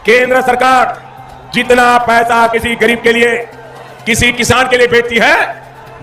केंद्र सरकार जितना पैसा किसी गरीब के लिए, किसी किसान के लिए भेजती है,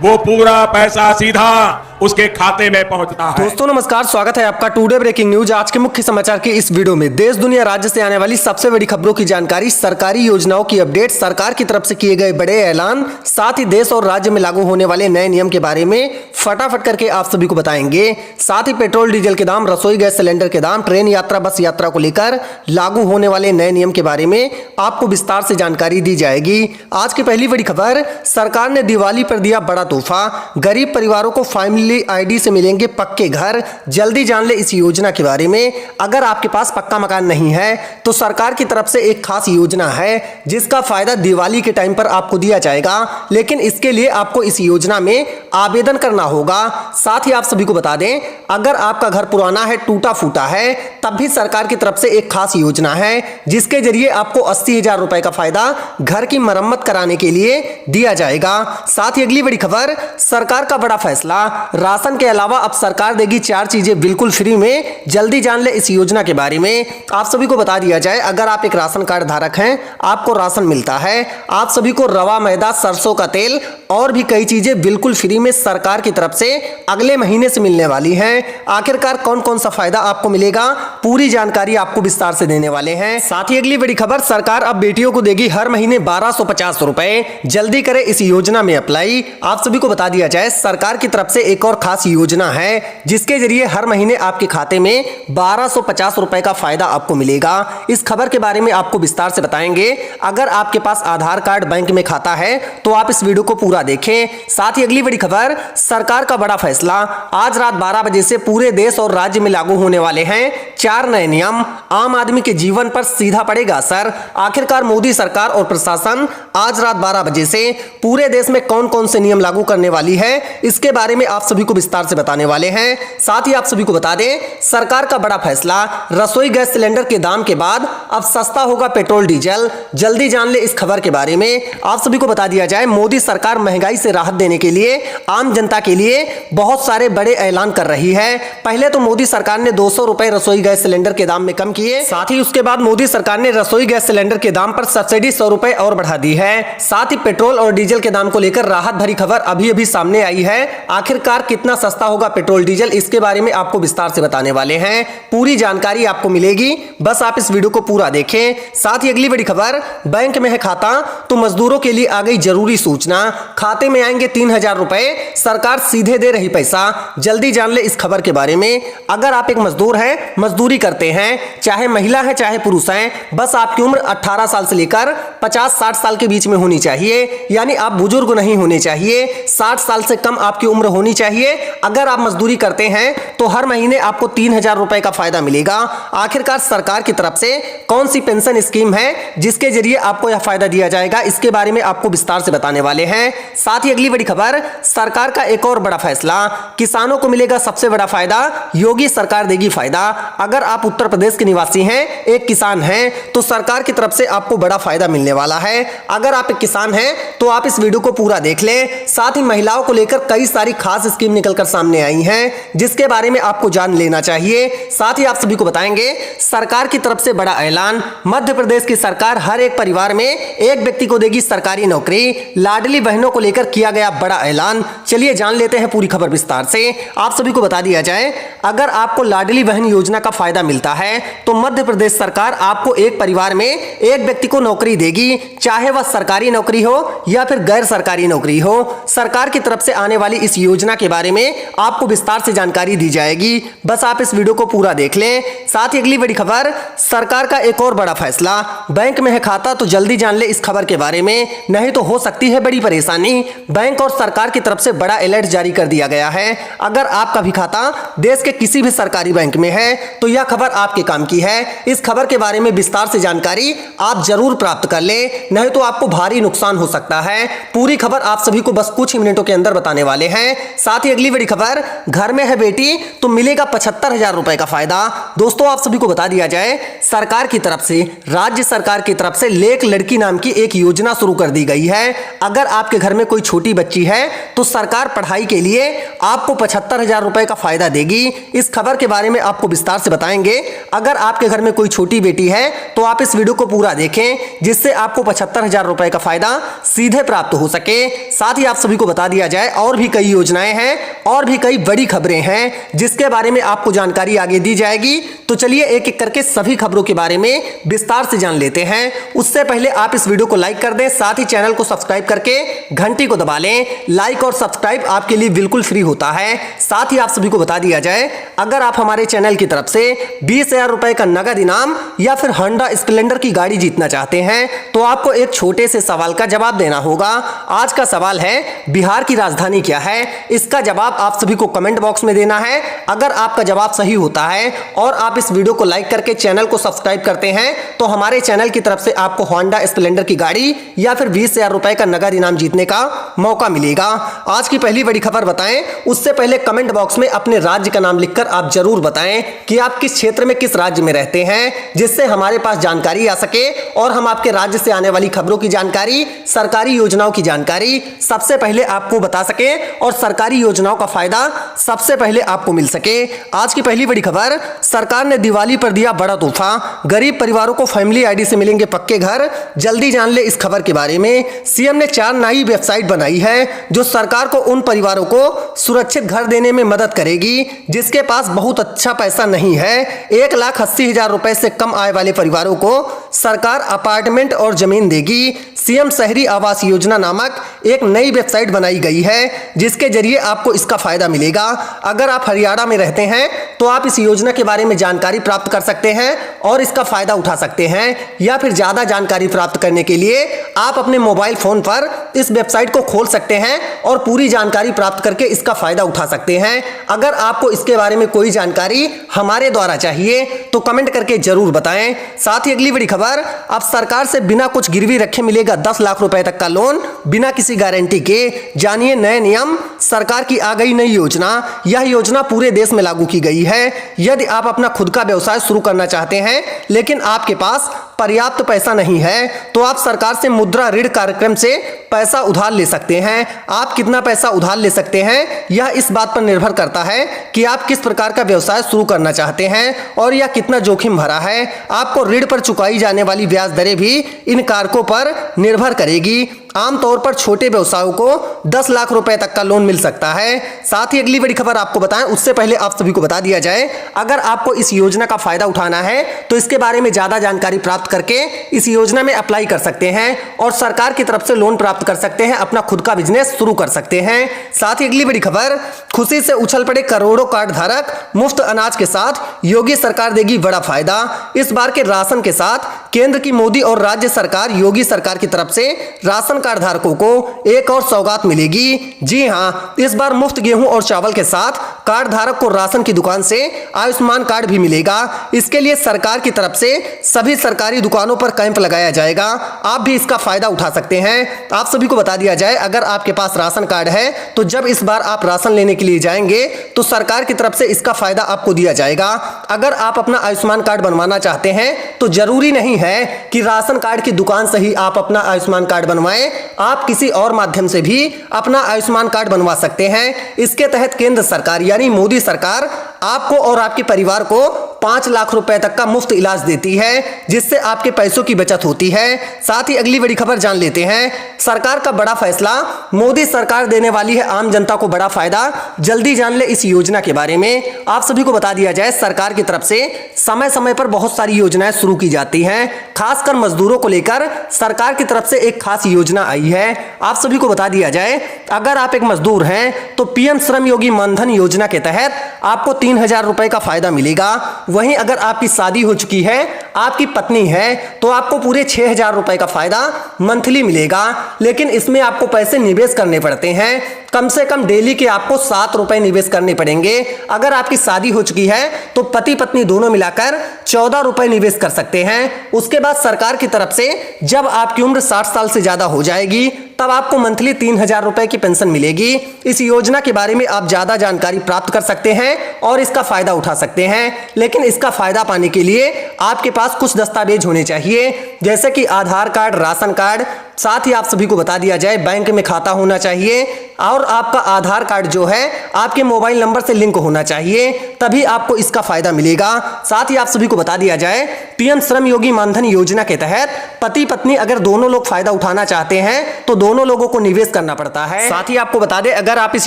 वो पूरा पैसा सीधा उसके खाते में पहुंचता है। दोस्तों नमस्कार, स्वागत है आपका टुडे ब्रेकिंग न्यूज। आज के मुख्य समाचार के इस वीडियो में देश दुनिया राज्य से आने वाली सबसे बड़ी खबरों की जानकारी, सरकारी योजनाओं की अपडेट, सरकार की तरफ से किए गए बड़े ऐलान, साथ ही देश और राज्य में लागू होने वाले नए नियम के बारे में फटाफट करके आप सभी को बताएंगे। साथ ही पेट्रोल डीजल के दाम, रसोई गैस सिलेंडर के दाम, ट्रेन यात्रा, बस यात्रा को लेकर लागू होने वाले नए नियम के बारे में आपको विस्तार से जानकारी दी जाएगी। आज की पहली बड़ी खबर, सरकार ने दिवाली पर दिया बड़ा तोहफा, गरीब परिवारों को फैमिली आईडी से मिलेंगे पक्के घर। जल्दी जान ले इस योजना के बारे में। अगर आपके पास पक्का मकान नहीं है तो सरकार की तरफ से एक खास योजना है जिसका फायदा दिवाली के टाइम पर आपको दिया जाएगा, लेकिन इसके लिए आपको इस योजना में आवेदन करना होगा। साथ ही आप सभी को बता दें, अगर आपका घर पुराना है, टूटा फूटा है, तब भी सरकार की तरफ से एक खास योजना है जिसके जरिए आपको 80,000 रुपए का फायदा घर की मरम्मत कराने के लिए दिया जाएगा। साथ ही अगली बड़ी खबर, सरकार का बड़ा फैसला, राशन के अलावा अब सरकार देगी 4 चीजें बिल्कुल फ्री में। जल्दी जान ले इस योजना के बारे में। आप सभी को बता दिया जाए, अगर आप एक राशन कार्ड धारक हैं, आपको राशन मिलता है। आप सभी को रवा, मैदा, सरसों का तेल और भी कई चीजें बिल्कुल फ्री में सरकार की तरफ से अगले महीने से मिलने वाली हैं। आखिरकार कौन कौन सा फायदा आपको मिलेगा, पूरी जानकारी आपको विस्तार से देने वाले हैं। साथ ही अगली बड़ी खबर, सरकार अब बेटियों को देगी हर महीने 1250 रुपए। जल्दी करें इस योजना में अप्लाई। आप सभी को बता दिया जाए, सरकार की तरफ से एक और खास योजना है जिसके जरिए हर महीने आपके खाते में 1250 रुपए का फायदा आपको मिलेगा। इस खबर के बारे में आपको विस्तार से बताएंगे। अगर आपके पास आधार कार्ड, बैंक में खाता है तो आप इस वीडियो को पूरा देखें। साथ ही अगली बड़ी खबर, सरकार का बड़ा फैसला, आज रात 12 बजे से पूरे देश और राज्य में लागू होने वाले हैं 4 नए नियम। आम आदमी के जीवन पर सीधा पड़ेगा असर। आखिरकार मोदी सरकार और प्रशासन आज रात 12 बजे से पूरे देश में कौन कौन से नियम लागू करने वाली है, इसके बारे में आप सभी को विस्तार से बताने वाले हैं। साथ ही आप सभी को बता दें, सरकार का बड़ा फैसला, रसोई गैस सिलेंडर के दाम के बाद अब सस्ता होगा पेट्रोल डीजल। जल्दी जान ले इस खबर के बारे में। आप सभी को बता दिया जाए, मोदी सरकार महंगाई से राहत देने के लिए आम जनता के लिए बहुत सारे बड़े ऐलान कर रही है। पहले तो मोदी सरकार ने 200 रुपए रसोई गैस सिलेंडर के दाम में कम किए। साथ ही उसके बाद मोदी सरकार ने रसोई गैस सिलेंडर के दाम पर सब्सिडी 100 रुपए और बढ़ा दी है। साथ ही पेट्रोल और डीजल के दाम को लेकर राहत भरी खबर अभी अभी सामने आई है। आखिरकार कितना सस्ता होगा पेट्रोल डीजल, इसके बारे में आपको विस्तार से बताने वाले हैं। पूरी जानकारी आपको मिलेगी, बस आप इस वीडियो को पूरा देखें। साथ ही अगली बड़ी खबर, बैंक में है खाता तो मजदूरों के लिए आ गई जरूरी सूचना। खाते में आएंगे 3000 रुपए, सरकार सीधे दे रही पैसा। जल्दी जान ले इस खबर के बारे में। अगर आप एक मजदूर हैं, मजदूरी करते हैं, चाहे महिला है चाहे पुरुष हैं, बस आपकी उम्र 18 साल से लेकर 50-60 साल के बीच में होनी चाहिए, यानी आप बुजुर्ग नहीं होने चाहिए। 60 साल से कम आपकी उम्र होनी चाहिए। अगर आप मजदूरी करते हैं तो हर महीने आपको 3000 रुपए का फायदा मिलेगा। आखिरकार सरकार की तरफ से कौन सी पेंशन स्कीम है जिसके जरिए आपको यह फायदा दिया जाएगा, इसके बारे में आपको विस्तार से बताने वाले हैं। साथ ही अगली बड़ी खबर, सरकार का एक और बड़ा फैसला, किसानों को मिलेगा सबसे बड़ा फायदा, योगी सरकार देगी फायदा। अगर आप उत्तर प्रदेश के निवासी हैं, एक किसान हैं, तो सरकार की तरफ से आपको बड़ा फायदा मिलने वाला है। अगर आप एक किसान हैं तो आप इस वीडियो को पूरा देख लें। साथ ही महिलाओं को लेकर कई सारी खास स्कीम निकलकर सामने आई हैं जिसके बारे में आपको जान लेना चाहिए। साथ ही आप सभी को बताएंगे, सरकार की तरफ से बड़ा ऐलान, मध्य प्रदेश की सरकार हर एक परिवार में एक व्यक्ति को देगी सरकारी नौकरी। लाडली बहनों को लेकर किया गया बड़ा ऐलान। चलिए जान लेते हैं पूरी खबर विस्तार से। आप सभी को बता दिया जाए, अगर आपको लाडली बहन योजना का फायदा मिलता है तो मध्य प्रदेश सरकार आपको एक परिवार में एक व्यक्ति को नौकरी देगी, चाहे वह सरकारी नौकरी हो या फिर गैर सरकारी नौकरी हो। सरकार की तरफ से आने वाली इस योजना के बारे में आपको विस्तार से जानकारी दी जाएगी, बस आप इस वीडियो को पूरा देख लें। साथ ही अगली बड़ी खबर, सरकार का एक और बड़ा फैसला, बैंक में है खाता तो जल्दी जान ले इस खबर के बारे में, नहीं तो हो सकती है बड़ी परेशानी। बैंक और सरकार की तरफ से बड़ा अलर्ट जारी कर दिया गया है। अगर आपका भी खाता देश के किसी भी सरकारी बैंक में है तो यह खबर आपके काम की है। इस खबर के बारे में विस्तार से जानकारी आप जरूर प्राप्त कर लें, नहीं तो आपको भारी नुकसान हो सकता है। पूरी खबर आप सभी को बस कुछ ही मिनटों के अंदर बताने वाले हैं। साथ साथ ही अगली बड़ी खबर, घर में है बेटी तो मिलेगा 75,000 रुपए का फायदा। दोस्तों आप सभी को बता दिया जाए, सरकार की तरफ से, राज्य सरकार की तरफ से लेक लड़की नाम की एक योजना शुरू कर दी गई है। अगर आपके घर में कोई छोटी बच्ची है तो सरकार पढ़ाई के लिए आपको 75,000 रुपए का फायदा देगी। इस खबर के बारे में आपको विस्तार से बताएंगे। अगर आपके घर में कोई छोटी बेटी है तो आप इस वीडियो को पूरा देखें, जिससे आपको 75,000 रुपए का फायदा सीधे प्राप्त हो सके। साथ ही आप सभी को बता दिया जाए, और भी कई योजनाएं हैं और भी कई बड़ी खबरें हैं जिसके बारे में आपको जानकारी आगे दी जाएगी। तो चलिए एक एक करके सभी खबरों के बारे में विस्तार से जान लेते हैं। उससे पहले आप इस वीडियो को लाइक कर दें, साथ ही चैनल को सब्सक्राइब करके घंटी को दबा लें। लाइक और सब्सक्राइब आपके लिए बिल्कुल फ्री होता है। साथ ही आप सभी को बता दिया जाए, अगर आप हमारे चैनल की तरफ से 20,000 रुपए का नगद इनाम या फिर होंडा स्प्लेंडर की गाड़ी जीतना चाहते हैं तो आपको एक छोटे से सवाल का जवाब देना होगा। आज का सवाल है, बिहार की राजधानी क्या है? इसका जवाब आप सभी को कमेंट बॉक्स में देना है। अगर आपका जवाब सही होता है और आप इस वीडियो को लाइक करके चैनल को सब्सक्राइब करते हैं तो हमारे चैनल की तरफ से आपको होंडा स्प्लेंडर की गाड़ी या फिर 20,000 रुपए का नगद इनाम जीतने का मौका मिलेगा। आज की पहली बड़ी खबर बताएं, उससे पहले कमेंट बॉक्स में अपने राज्य का नाम लिखकर आप जरूर बताएं कि आप किस क्षेत्र में, किस राज्य में रहते हैं, जिससे हमारे पास जानकारी आ सके और हम आपके राज्य से आने वाली खबरों की जानकारी, सरकारी योजनाओं की जानकारी सबसे पहले आपको बता सके और सरकारी योजनाओं का फायदा सबसे पहले आपको मिल सके। आज की पहली बड़ी खबर, सरकार ने दिवाली पर दिया बड़ा तोहफा, गरीब परिवारों को फैमिली आईडी से मिलेंगे पक्के घर। जल्दी जान ले इस खबर के बारे में। सीएम ने 4 नई वेबसाइट बनाई है जो सरकार को उन परिवारों को सुरक्षित घर देने में मदद करेगी जिसके पास बहुत अच्छा पैसा नहीं है। 1,80,000 रुपए से कम आय वाले परिवारों को सरकार अपार्टमेंट और जमीन देगी। सीएम शहरी आवास योजना नामक एक नई वेबसाइट बनाई गई है जिसके जरिए आपको इसका फायदा मिलेगा। अगर आप हरियाणा में रहते हैं तो आप इस योजना के बारे में जानकारी प्राप्त कर सकते हैं और इसका फायदा उठा सकते हैं, या फिर ज्यादा जानकारी प्राप्त करने के लिए आप अपने मोबाइल फोन पर इस वेबसाइट को खोल सकते हैं और पूरी जानकारी प्राप्त करके इसका फायदा उठा सकते हैं। अगर आपको इसके बारे में कोई जानकारी हमारे द्वारा चाहिए तो कमेंट करके जरूर बताएं। साथ ही अगली बड़ी खबर, अब सरकार से बिना कुछ गिरवी रखे मिलेगा 10 लाख रुपए तक का लोन बिना किसी गारंटी के। जानिए नए नियम, सरकार की आ गई नई योजना। यह योजना पूरे देश में लागू की गई है। यदि आप अपना खुद का व्यवसाय शुरू करना चाहते हैं लेकिन आपके पास पर्याप्त पैसा नहीं है तो आप सरकार से मुद्रा ऋण कार्यक्रम से पैसा उधार ले सकते हैं। आप कितना पैसा उधार ले सकते हैं यह इस बात पर निर्भर करता है कि आप किस प्रकार का व्यवसाय शुरू करना चाहते हैं और यह कितना जोखिम भरा है। आपको ऋण पर चुकाई जाने वाली ब्याज दरें भी इन कारकों पर निर्भर करेगी। आमतौर पर छोटे व्यवसायों को 10 लाख रुपए तक का लोन मिल सकता है। साथ ही अगली बड़ी खबर आपको बताएं, उससे पहले आप सभी को बता दिया जाए, अगर आपको इस योजना का फायदा उठाना है तो इसके बारे में ज्यादा जानकारी प्राप्त करके इस योजना में अप्लाई कर सकते हैं और सरकार की तरफ से लोन प्राप्त कर सकते हैं, अपना खुद का बिजनेस शुरू कर सकते हैं। साथ ही अगली बड़ी खबर, खुशी से उछल पड़े करोड़ों कार्ड धारक, मुफ्त अनाज के साथ योगी सरकार देगी बड़ा फायदा। इस बार के राशन के साथ केंद्र की मोदी और राज्य सरकार योगी सरकार की तरफ से राशन कार्ड धारकों को एक और सौगात मिलेगी। जी हां, इस बार मुफ्त गेहूं और चावल के साथ कार्ड धारक को राशन की दुकान से आयुष्मान कार्ड भी मिलेगा। इसके लिए सरकार की तरफ से सभी सरकारी दुकानों पर कैंप लगाया जाएगा। आप भी इसका फायदा उठा सकते हैं। आप सभी को बता दिया जाए, अगर आपके पास राशन कार्ड है तो जब इस बार आप राशन लेने के लिए जाएंगे तो सरकार की तरफ से इसका फायदा आपको दिया जाएगा। अगर आप अपना आयुष्मान कार्ड बनवाना चाहते हैं तो जरूरी नहीं है कि राशन कार्ड की दुकान से ही आप अपना आयुष्मान कार्ड बनवाएं, आप किसी और माध्यम से भी अपना आयुष्मान कार्ड बनवा सकते हैं। इसके तहत केंद्र सरकार यानी मोदी सरकार आपको और आपके परिवार को 5 लाख रुपए तक का मुफ्त इलाज देती है, जिससे आपके पैसों की बचत होती है। साथ ही अगली बड़ी खबर जान लेते हैं, सरकार का बड़ा फैसला, मोदी सरकार देने वाली है आम जनता को बड़ा फायदा। जल्दी जान ले इस योजना के बारे में। आप सभी को बता दिया जाए, सरकार की तरफ से समय समय पर बहुत सारी योजनाएं शुरू की जाती हैं, खासकर मजदूरों को लेकर सरकार की तरफ से एक खास योजना आई है। आप सभी को बता दिया जाए, अगर आप एक मजदूर हैं तो पीएम श्रम योगी मानधन योजना के तहत आपको 3,000 रुपए का फायदा मिलेगा। वहीं अगर आपकी शादी हो चुकी है, आपकी पत्नी है, तो आपको पूरे 6,000 रुपए का फायदा मंथली मिलेगा। लेकिन इसमें आपको पैसे निवेश करने पड़ते हैं, कम से कम डेली के आपको 7 रुपए निवेश करने पड़ेंगे। अगर आपकी शादी हो चुकी है तो पति पत्नी दोनों मिलाकर 14 रुपए निवेश कर सकते हैं। उसके बाद सरकार की तरफ से जब आपकी उम्र 60 साल से ज्यादा हो जाएगी तब आपको मंथली 3,000 रुपए की पेंशन मिलेगी। इस योजना के बारे में आप ज्यादा जानकारी प्राप्त कर सकते हैं और इसका फायदा उठा सकते हैं, लेकिन इसका फायदा पाने के लिए आपके पास कुछ दस्तावेज होने चाहिए, जैसे कि आधार कार्ड, राशन कार्ड, साथ ही आप सभी को बता दिया जाए बैंक में खाता होना चाहिए और आपका आधार कार्ड जो है आपके मोबाइल नंबर से लिंक होना चाहिए, तभी आपको इसका फायदा मिलेगा। साथ ही आप सभी को बता दिया जाए पीएम श्रम योगी मानधन योजना के तहत पति पत्नी अगर दोनों लोग फायदा उठाना चाहते हैं तो दोनों लोगों को निवेश करना पड़ता है। साथ ही आपको बता दें अगर आप इस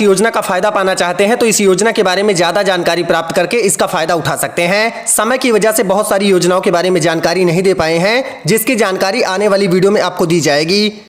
योजना का फायदा पाना चाहते हैं तो इस योजना के बारे में ज्यादा जानकारी प्राप्त करके इसका फायदा उठा सकते हैं। समय की वजह से बहुत सारी योजनाओं के बारे में जानकारी नहीं दे पाए हैं, जिसकी जानकारी आने वाली वीडियो में आपको दी जाएगी।